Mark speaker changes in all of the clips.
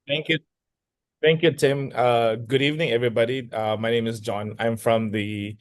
Speaker 1: Thank you. Thank you, Tim. Good evening, everybody. My name is John. I'm from the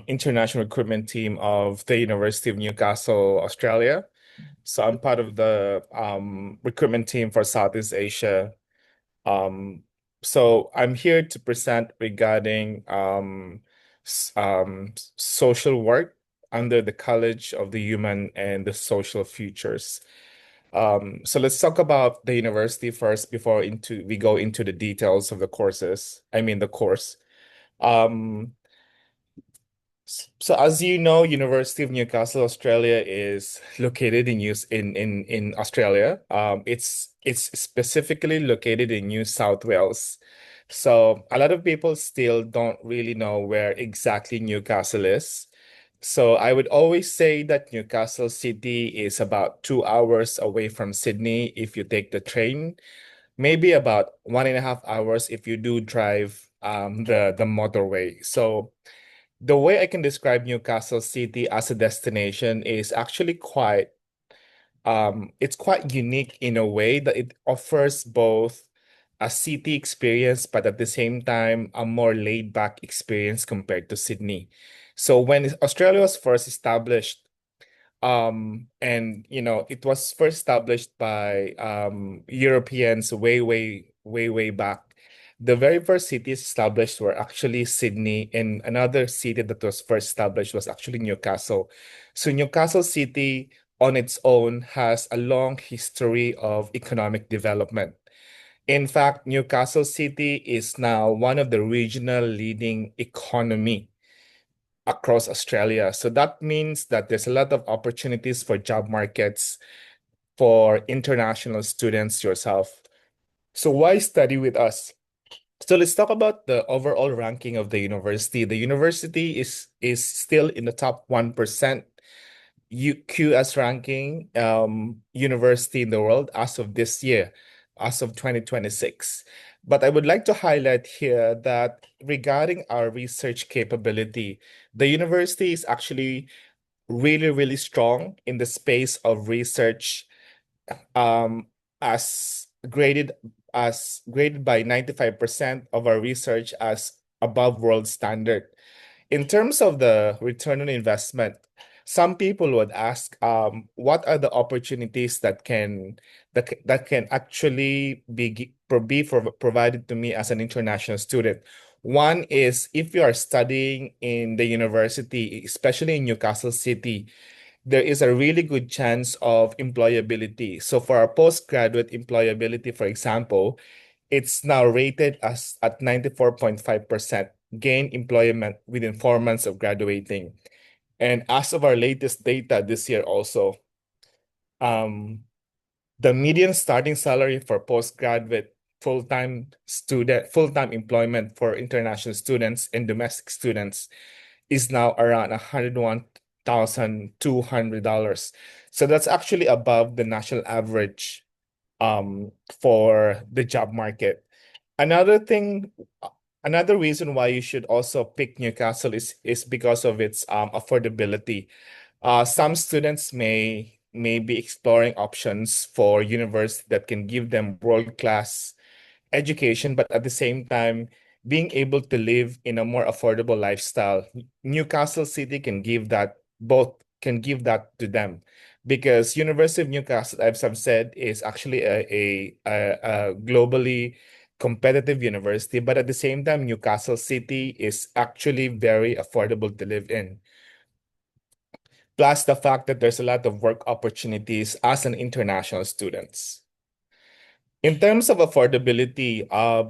Speaker 1: international recruitment team of the University of Newcastle, Australia. So I'm part of the recruitment team for Southeast Asia. Um, so I'm here to present regarding social work under the College of the Human and the Social Futures. So let's talk about the university first before into we go into the details of the courses. I mean the course. Um, so as you know, University of Newcastle, Australia is located in in Australia. It's specifically located in New South Wales. So a lot of people still don't really know where exactly Newcastle is. So I would always say that Newcastle City is about 2 hours away from Sydney if you take the train, maybe about 1.5 hours if you do drive the motorway. So the way I can describe Newcastle City as a destination is actually it's quite unique in a way that it offers both a city experience, but at the same time, a more laid back experience compared to Sydney. So when Australia was first established, and it was first established by Europeans way back. The very first cities established were actually Sydney, and another city that was first established was actually Newcastle. So Newcastle City on its own has a long history of economic development. In fact, Newcastle City is now one of the regional leading economy across Australia. So that means that there's a lot of opportunities for job markets for international students yourself. So why study with us? So let's talk about the overall ranking of the university. The university is still in the top 1% UQS ranking university in the world as of this year, as of 2026. But I would like to highlight here that regarding our research capability, the university is actually really strong in the space of research, um, as graded by 95% of our research as above world standard. In terms of the return on investment, some people would ask, what are the opportunities that can actually provided to me as an international student? One is if you are studying in the university, especially in Newcastle City, there is a really good chance of employability. So for our postgraduate employability, for example, it's now rated as at 94.5% gain employment within 4 months of graduating. And as of our latest data this year also, um, the median starting salary for postgraduate full-time employment for international students and domestic students is now around $101,200. So that's actually above the national average for the job market. Another thing, another reason why you should also pick Newcastle is because of its affordability. Some students may be exploring options for university that can give them world-class education, but at the same time, being able to live in a more affordable lifestyle. Newcastle City can give that to them because University of Newcastle, as I've said, is actually a globally competitive university, but at the same time, Newcastle City is actually very affordable to live in. Plus the fact that there's a lot of work opportunities as an international student. In terms of affordability,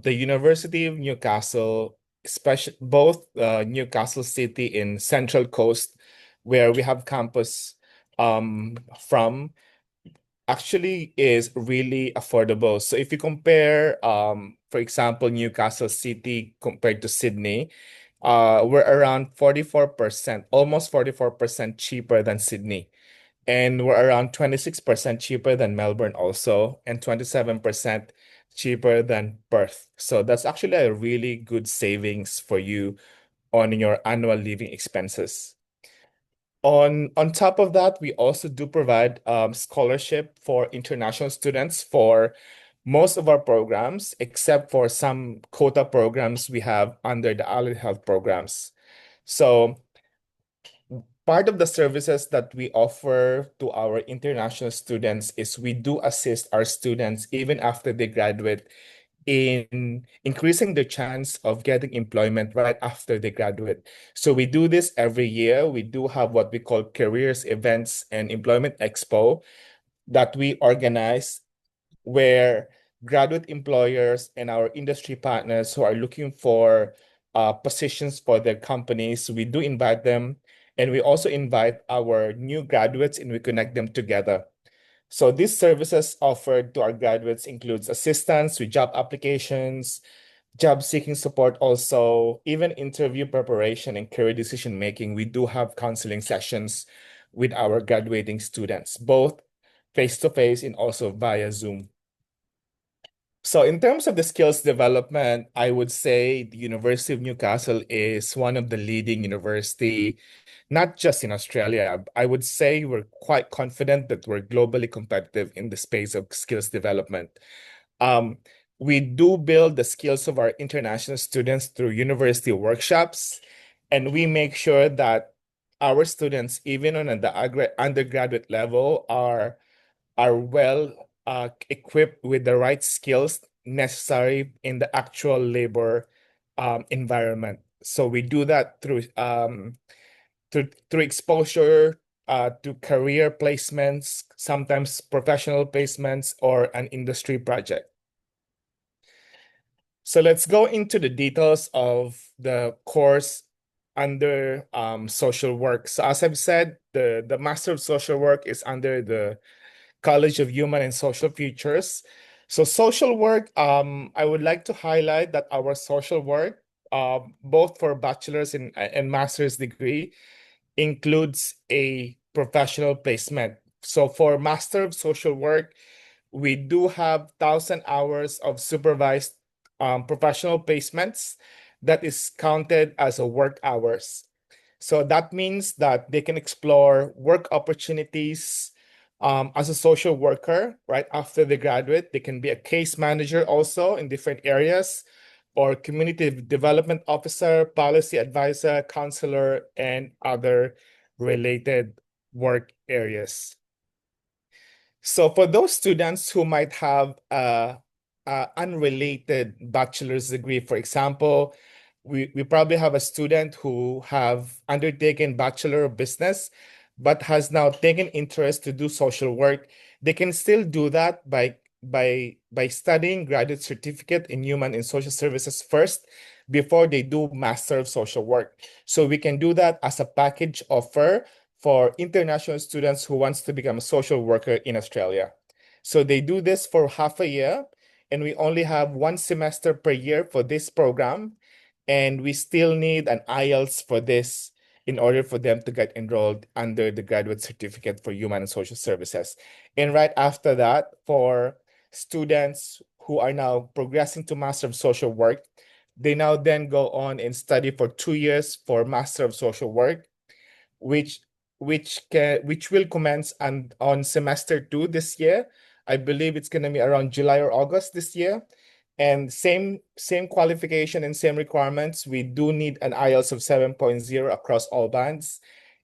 Speaker 1: the University of Newcastle, especially both Newcastle City in Central Coast, where we have campus from, actually is really affordable. So if you compare, for example, Newcastle City compared to Sydney, we're around 44%, almost 44% cheaper than Sydney. And we're around 26% cheaper than Melbourne also, and 27% cheaper than Perth. So that's actually a really good savings for you on your annual living expenses. On top of that, we also do provide scholarship for international students for most of our programs, except for some quota programs we have under the allied health programs. So part of the services that we offer to our international students is we do assist our students even after they graduate in increasing the chance of getting employment right after they graduate. So we do this every year. We do have what we call careers events and employment expo that we organize where graduate employers and our industry partners who are looking for positions for their companies, we do invite them. And we also invite our new graduates and we connect them together. So these services offered to our graduates includes assistance with job applications, job seeking support also, even interview preparation and career decision making. We do have counseling sessions with our graduating students, both face to face and also via Zoom. So in terms of the skills development, I would say the University of Newcastle is one of the leading university, not just in Australia. I would say we're quite confident that we're globally competitive in the space of skills development. Um, we do build the skills of our international students through university workshops, and we make sure that our students, even on the undergraduate level, are well equipped with the right skills necessary in the actual labor environment. So we do that through exposure to career placements, sometimes professional placements, or an industry project. So let's go into the details of the course under social work. So as I've said, the Master of Social Work is under the College of Human and Social Futures. So social work, I would like to highlight that our social work, both for bachelor's and master's degree, includes a professional placement. So for Master of Social Work, we do have 1,000 hours of supervised professional placements that is counted as a work hours. So that means that they can explore work opportunities as a social worker right after they graduate. They can be a case manager also in different areas, or community development officer, policy advisor, counselor, and other related work areas. So for those students who might have a unrelated bachelor's degree, for example, we probably have a student who have undertaken Bachelor of Business, but has now taken interest to do social work. They can still do that by studying graduate certificate in human and social services first before they do Master of Social Work. So we can do that as a package offer for international students who wants to become a social worker in Australia. So they do this for half a year, and we only have one semester per year for this program, and we still need an IELTS for this in order for them to get enrolled under the graduate certificate for human and social services. And right after that, for students who are now progressing to Master of Social Work, they now then go on and study for 2 years for Master of Social Work, which which will commence on semester 2 this year. I believe it's going to be around July or August this year. And same qualification and same requirements. We do need an IELTS of 7.0 across all bands.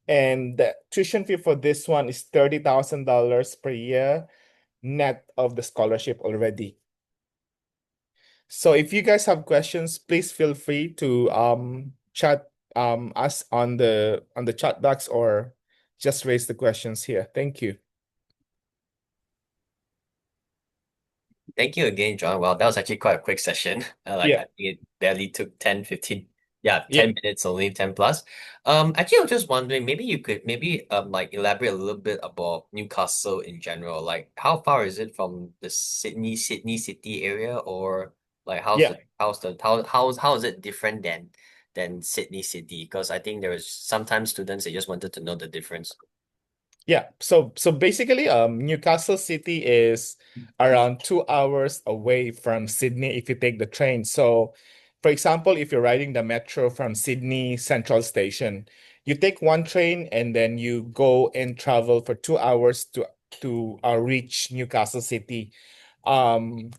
Speaker 1: And the tuition fee for this one is $30,000 per year, net of the scholarship already. So if you guys have questions, please feel free to chat us on the chat box or just raise the questions here. Thank you.
Speaker 2: Thank you again, John. Well, that was actually quite a quick session. I
Speaker 1: Yeah,
Speaker 2: think it barely took 10, 15, yeah,
Speaker 1: yeah,
Speaker 2: 10 minutes only, 10 plus. Actually, I was just wondering, maybe you could maybe like elaborate a little bit about Newcastle in general. Like how far is it from the Sydney city area, or like
Speaker 1: yeah.
Speaker 2: how is it different than Sydney city? Because I think there was sometimes students they just wanted to know the difference.
Speaker 1: Yeah, so basically, Newcastle City is around 2 hours away from Sydney if you take the train. So, for example, if you're riding the metro from Sydney Central Station, you take one train and then you go and travel for 2 hours to reach Newcastle City. Um,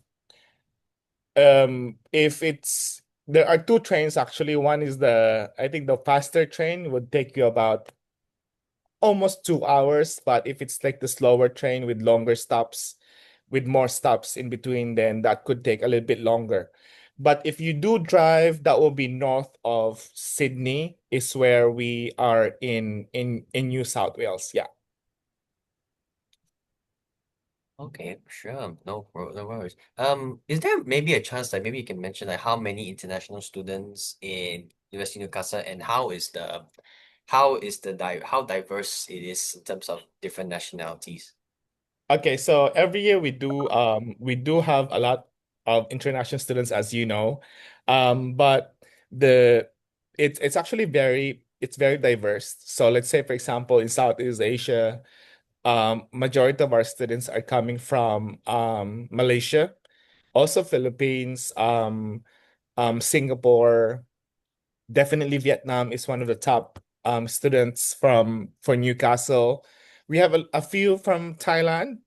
Speaker 1: If it's there are two trains actually. One is I think the faster train would take you about almost 2 hours, but if it's like the slower train with longer stops, with more stops in between, then that could take a little bit longer. But if you do drive, that will be north of Sydney, is where we are in New South Wales. Yeah.
Speaker 2: Okay, sure. No worries. Is there maybe a chance that maybe you can mention like how many international students in University of Newcastle and how diverse it is in terms of different nationalities?
Speaker 1: Okay, so every year we do have a lot of international students, as you know. But the it's actually very diverse. So let's say, for example, in Southeast Asia, majority of our students are coming from Malaysia, also Philippines, Singapore. Definitely Vietnam is one of the top students for Newcastle. We have a few from Thailand,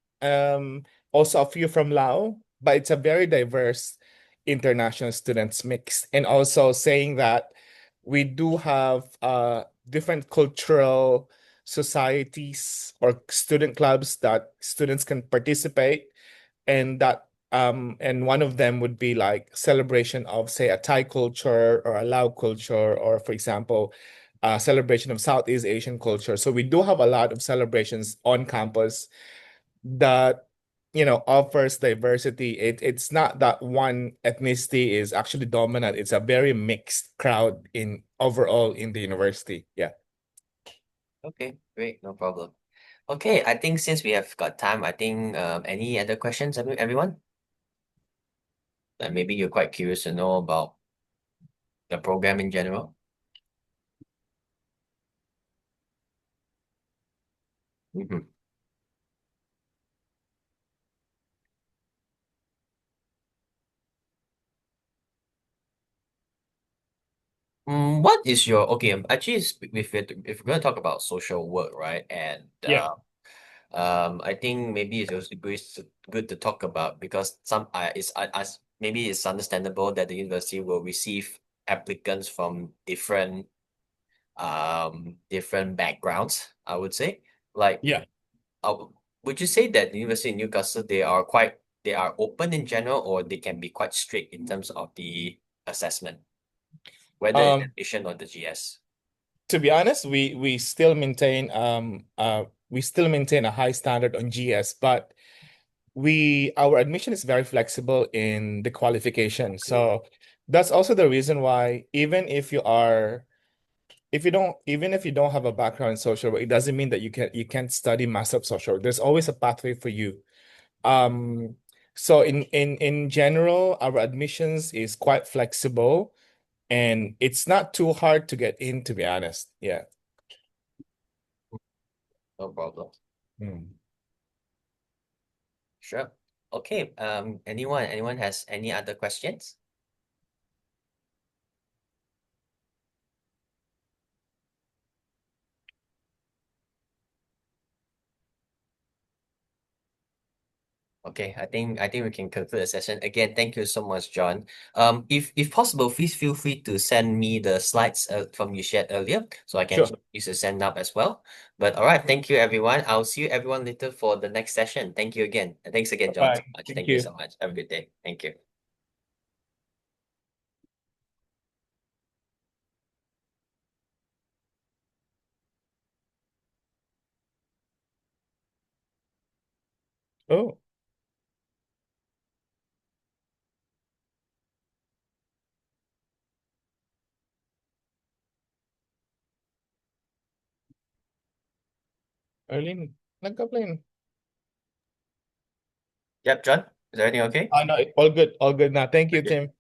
Speaker 1: also a few from Laos, but it's a very diverse international students mix. And also saying that we do have different cultural societies or student clubs that students can participate, and one of them would be like celebration of, say, a Thai culture or a Lao culture, or for example, a celebration of Southeast Asian culture. So we do have a lot of celebrations on campus that offers diversity. It's not that one ethnicity is actually dominant. It's a very mixed crowd in overall in the university. Yeah.
Speaker 2: Okay, great, no problem. Okay, I think since we have got time, I think any other questions, everyone? Like maybe you're quite curious to know about the program in general. Mhm. What is your okay? Actually, if we're going to talk about social work, right? And
Speaker 1: Yeah.
Speaker 2: I think maybe it's also good to talk about because maybe it's understandable that the university will receive applicants from different backgrounds. I would say, like,
Speaker 1: Yeah.
Speaker 2: uh, would you say that the University of Newcastle they are open in general, or they can be quite strict in terms of the assessment, whether in
Speaker 1: Um,
Speaker 2: admission or the GS?
Speaker 1: to be honest, we still maintain a high standard on GS, but we our admission is very flexible in the qualification. So that's also the reason why even if you don't have a background in social work, it doesn't mean that you can't study Master of Social Work. There's always a pathway for you. Um, so in general, our admissions is quite flexible, and it's not too hard to get in, to be honest. Yeah.
Speaker 2: No problem.
Speaker 1: Hmm.
Speaker 2: Sure. Okay. Anyone has any other questions? Okay, I think we can conclude the session. Again, thank you so much, John. If possible, please feel free to send me the slides from you shared earlier, so I can
Speaker 1: Sure.
Speaker 2: use to send up as well. But all right, thank you everyone. I'll see you everyone later for the next session. Thank you again. And thanks again, John, so
Speaker 1: Bye.
Speaker 2: much.
Speaker 1: Thank
Speaker 2: Thank you
Speaker 1: you.
Speaker 2: so much. Have a good day. Thank you.
Speaker 1: Oh, Arlene, nag-complain.
Speaker 2: Yep, John. Is everything okay?
Speaker 1: No, all good now. Thank you,
Speaker 2: Okay.
Speaker 1: Tim.
Speaker 2: Thank